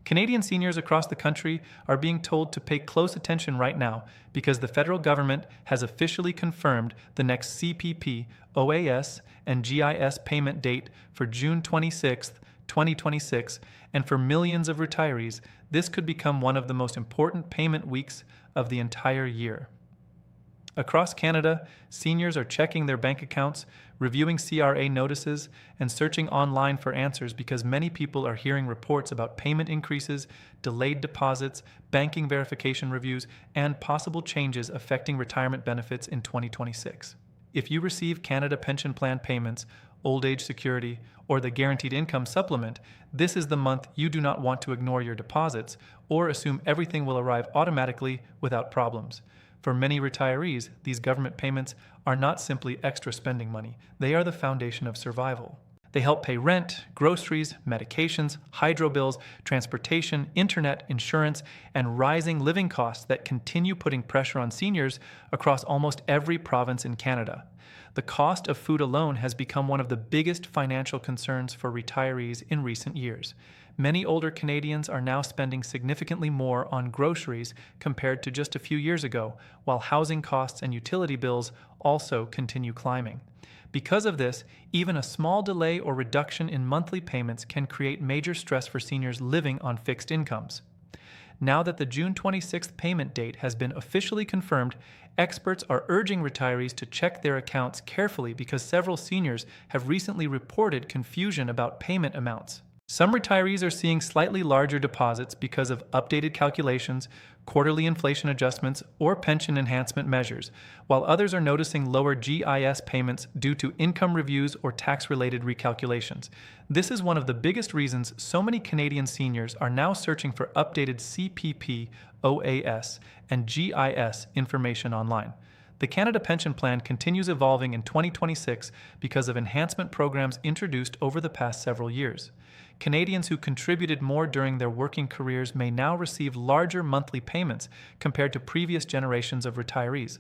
Canadian seniors across the country are being told to pay close attention right now because the federal government has officially confirmed the next CPP, OAS, and GIS payment date for June 26, 2026, and for millions of retirees, this could become one of the most important payment weeks of the entire year. Across Canada, seniors are checking their bank accounts, reviewing CRA notices, and searching online for answers because many people are hearing reports about payment increases, delayed deposits, banking verification reviews, and possible changes affecting retirement benefits in 2026. If you receive Canada Pension Plan payments, Old Age Security, or the Guaranteed Income Supplement, this is the month you do not want to ignore your deposits or assume everything will arrive automatically without problems. For many retirees, these government payments are not simply extra spending money. They are the foundation of survival. They help pay rent, groceries, medications, hydro bills, transportation, internet, insurance, and rising living costs that continue putting pressure on seniors across almost every province in Canada. The cost of food alone has become one of the biggest financial concerns for retirees in recent years. Many older Canadians are now spending significantly more on groceries compared to just a few years ago, while housing costs and utility bills also continue climbing. Because of this, even a small delay or reduction in monthly payments can create major stress for seniors living on fixed incomes. Now that the June 26th payment date has been officially confirmed, experts are urging retirees to check their accounts carefully because several seniors have recently reported confusion about payment amounts. Some retirees are seeing slightly larger deposits because of updated calculations, quarterly inflation adjustments, or pension enhancement measures, while others are noticing lower GIS payments due to income reviews or tax-related recalculations. This is one of the biggest reasons so many Canadian seniors are now searching for updated CPP, OAS, and GIS information online. The Canada Pension Plan continues evolving in 2026 because of enhancement programs introduced over the past several years. Canadians who contributed more during their working careers may now receive larger monthly payments compared to previous generations of retirees.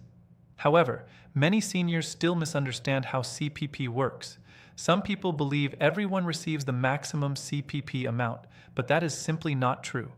However, many seniors still misunderstand how CPP works. Some people believe everyone receives the maximum CPP amount, but that is simply not true.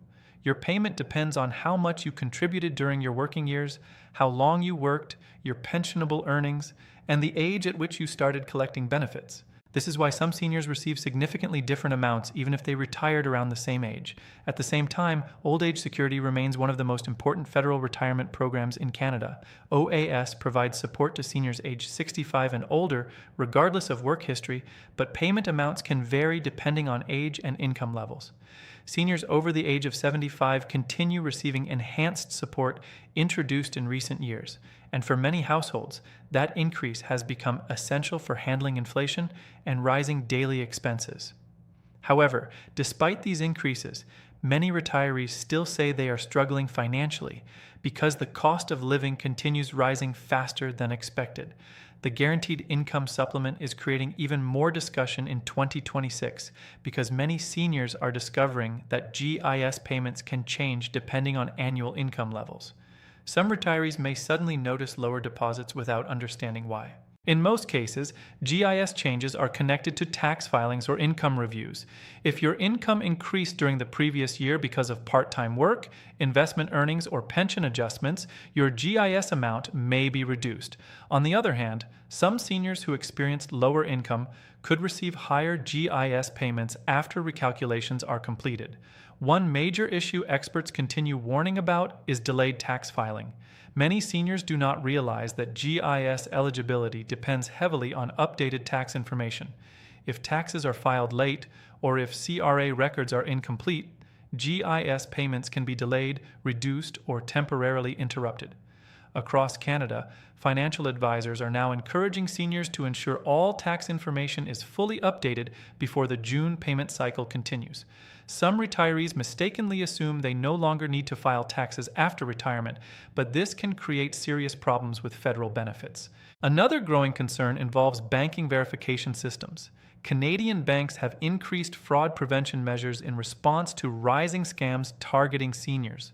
Your payment depends on how much you contributed during your working years, how long you worked, your pensionable earnings, and the age at which you started collecting benefits. This is why some seniors receive significantly different amounts even if they retired around the same age. At the same time, Old Age Security remains one of the most important federal retirement programs in Canada. OAS provides support to seniors aged 65 and older, regardless of work history, but payment amounts can vary depending on age and income levels. Seniors over the age of 75 continue receiving enhanced support introduced in recent years, and for many households, that increase has become essential for handling inflation and rising daily expenses. However, despite these increases, many retirees still say they are struggling financially because the cost of living continues rising faster than expected. The Guaranteed Income Supplement is creating even more discussion in 2026 because many seniors are discovering that GIS payments can change depending on annual income levels. Some retirees may suddenly notice lower deposits without understanding why. In most cases, GIS changes are connected to tax filings or income reviews. If your income increased during the previous year because of part-time work, investment earnings, or pension adjustments, your GIS amount may be reduced. On the other hand, some seniors who experienced lower income could receive higher GIS payments after recalculations are completed. One major issue experts continue warning about is delayed tax filing. Many seniors do not realize that GIS eligibility depends heavily on updated tax information. If taxes are filed late or if CRA records are incomplete, GIS payments can be delayed, reduced, or temporarily interrupted. Across Canada, financial advisors are now encouraging seniors to ensure all tax information is fully updated before the June payment cycle continues. Some retirees mistakenly assume they no longer need to file taxes after retirement, but this can create serious problems with federal benefits. Another growing concern involves banking verification systems. Canadian banks have increased fraud prevention measures in response to rising scams targeting seniors.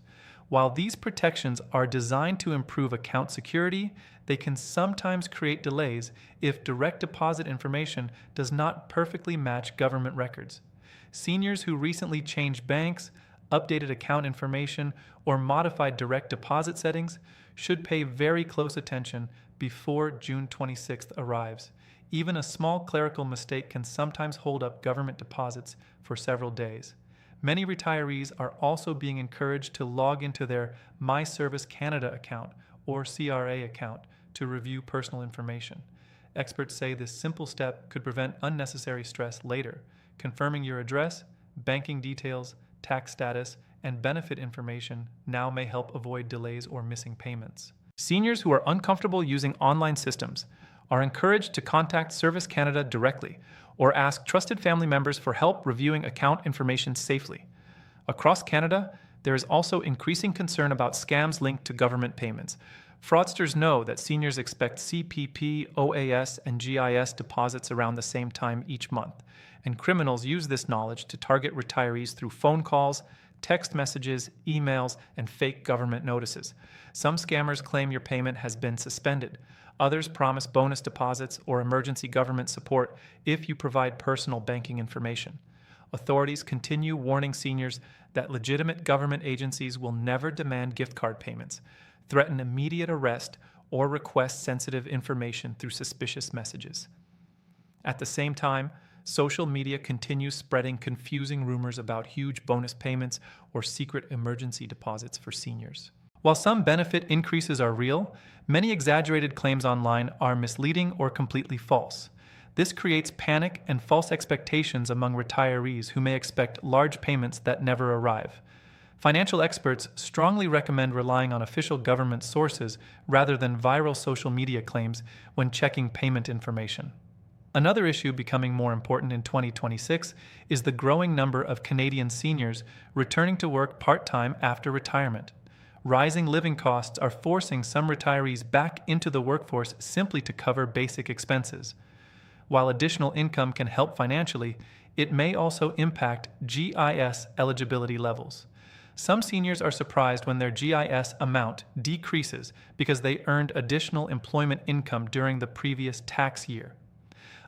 While these protections are designed to improve account security, they can sometimes create delays if direct deposit information does not perfectly match government records. Seniors who recently changed banks, updated account information, or modified direct deposit settings should pay very close attention before June 26th arrives. Even a small clerical mistake can sometimes hold up government deposits for several days. Many retirees are also being encouraged to log into their My Service Canada account or CRA account to review personal information. Experts say this simple step could prevent unnecessary stress later. Confirming your address, banking details, tax status, and benefit information now may help avoid delays or missing payments. Seniors who are uncomfortable using online systems are encouraged to contact Service Canada directly or ask trusted family members for help reviewing account information safely. Across Canada, there is also increasing concern about scams linked to government payments. Fraudsters know that seniors expect CPP, OAS, and GIS deposits around the same time each month, and criminals use this knowledge to target retirees through phone calls, text messages, emails, and fake government notices. Some scammers claim your payment has been suspended. Others promise bonus deposits or emergency government support if you provide personal banking information. Authorities continue warning seniors that legitimate government agencies will never demand gift card payments, threaten immediate arrest, or request sensitive information through suspicious messages. At the same time, social media continues spreading confusing rumors about huge bonus payments or secret emergency deposits for seniors. While some benefit increases are real, many exaggerated claims online are misleading or completely false. This creates panic and false expectations among retirees who may expect large payments that never arrive. Financial experts strongly recommend relying on official government sources rather than viral social media claims when checking payment information. Another issue becoming more important in 2026 is the growing number of Canadian seniors returning to work part-time after retirement. Rising living costs are forcing some retirees back into the workforce simply to cover basic expenses. While additional income can help financially, it may also impact GIS eligibility levels. Some seniors are surprised when their GIS amount decreases because they earned additional employment income during the previous tax year.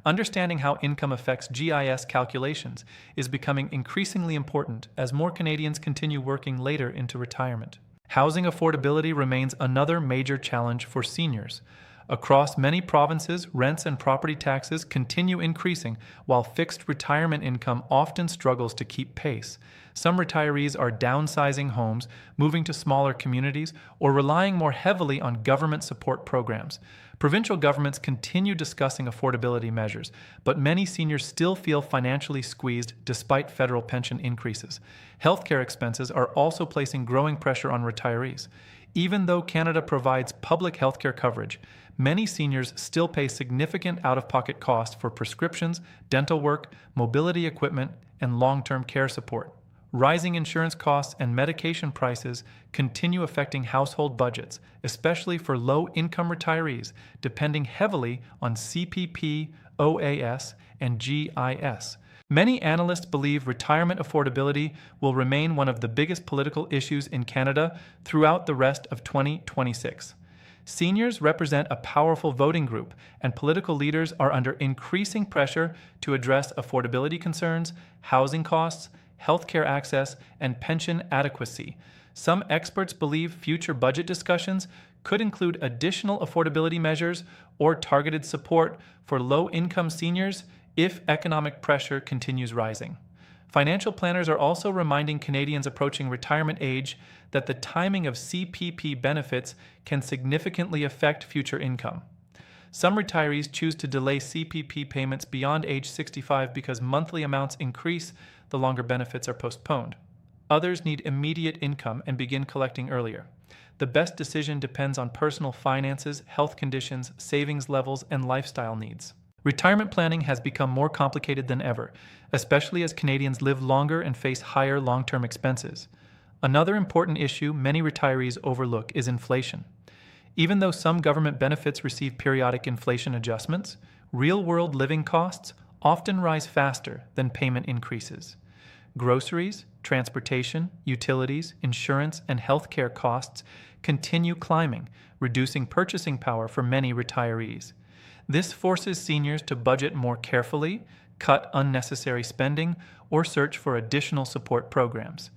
Understanding how income affects GIS calculations is becoming increasingly important as more Canadians continue working later into retirement. Housing affordability remains another major challenge for seniors. Across many provinces, rents and property taxes continue increasing, while fixed retirement income often struggles to keep pace. Some retirees are downsizing homes, moving to smaller communities, or relying more heavily on government support programs. Provincial governments continue discussing affordability measures, but many seniors still feel financially squeezed despite federal pension increases. Healthcare expenses are also placing growing pressure on retirees. Even though Canada provides public healthcare coverage, many seniors still pay significant out-of-pocket costs for prescriptions, dental work, mobility equipment, and long-term care support. Rising insurance costs and medication prices continue affecting household budgets, especially for low-income retirees, depending heavily on CPP, OAS, and GIS. Many analysts believe retirement affordability will remain one of the biggest political issues in Canada throughout the rest of 2026. Seniors represent a powerful voting group, and political leaders are under increasing pressure to address affordability concerns, housing costs, healthcare access, and pension adequacy. Some experts believe future budget discussions could include additional affordability measures or targeted support for low-income seniors if economic pressure continues rising. Financial planners are also reminding Canadians approaching retirement age that the timing of CPP benefits can significantly affect future income. Some retirees choose to delay CPP payments beyond age 65 because monthly amounts increase the longer benefits are postponed. Others need immediate income and begin collecting earlier. The best decision depends on personal finances, health conditions, savings levels, and lifestyle needs. Retirement planning has become more complicated than ever, especially as Canadians live longer and face higher long-term expenses. Another important issue many retirees overlook is inflation. Even though some government benefits receive periodic inflation adjustments, real-world living costs often rise faster than payment increases. Groceries, transportation, utilities, insurance, and healthcare costs continue climbing, reducing purchasing power for many retirees. This forces seniors to budget more carefully, cut unnecessary spending, or search for additional support programs.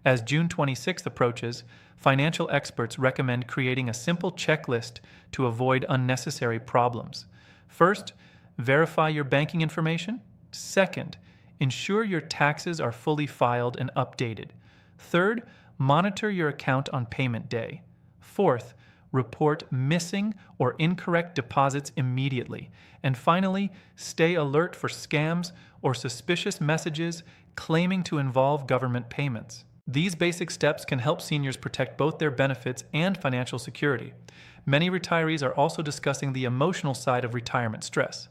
As June 26th approaches, financial experts recommend creating a simple checklist to avoid unnecessary problems. First, verify your banking information. Second, ensure your taxes are fully filed and updated. Third, monitor your account on payment day. Fourth, report missing or incorrect deposits immediately. And finally, stay alert for scams or suspicious messages claiming to involve government payments. These basic steps can help seniors protect both their benefits and financial security. Many retirees are also discussing the emotional side of retirement stress.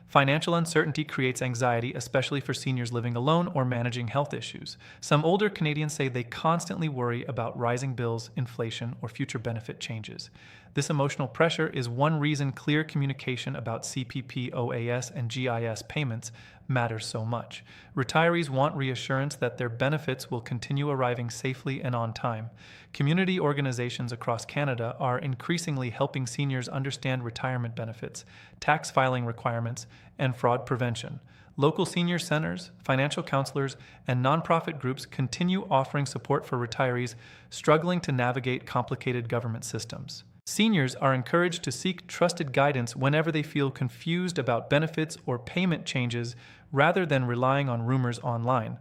Financial uncertainty creates anxiety, especially for seniors living alone or managing health issues. Some older Canadians say they constantly worry about rising bills, inflation, or future benefit changes. This emotional pressure is one reason clear communication about CPP, OAS, and GIS payments matters so much. Retirees want reassurance that their benefits will continue arriving safely and on time. Community organizations across Canada are increasingly helping seniors understand retirement benefits, tax filing requirements, and fraud prevention. Local senior centers, financial counselors, and nonprofit groups continue offering support for retirees struggling to navigate complicated government systems. Seniors are encouraged to seek trusted guidance whenever they feel confused about benefits or payment changes rather than relying on rumors online.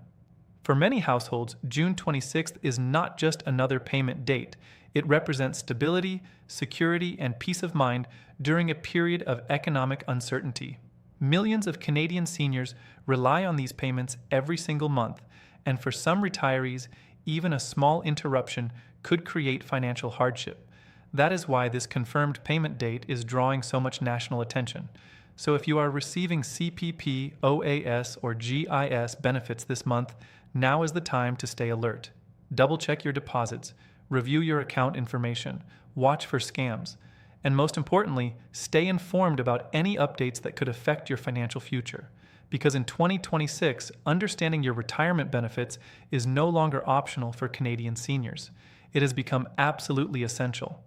For many households, June 26th is not just another payment date. It represents stability, security, and peace of mind during a period of economic uncertainty. Millions of Canadian seniors rely on these payments every single month, and for some retirees, even a small interruption could create financial hardship. That is why this confirmed payment date is drawing so much national attention. So if you are receiving CPP, OAS, or GIS benefits this month, now is the time to stay alert. Double-check your deposits, review your account information, watch for scams, and most importantly, stay informed about any updates that could affect your financial future. Because in 2026, understanding your retirement benefits is no longer optional for Canadian seniors. It has become absolutely essential.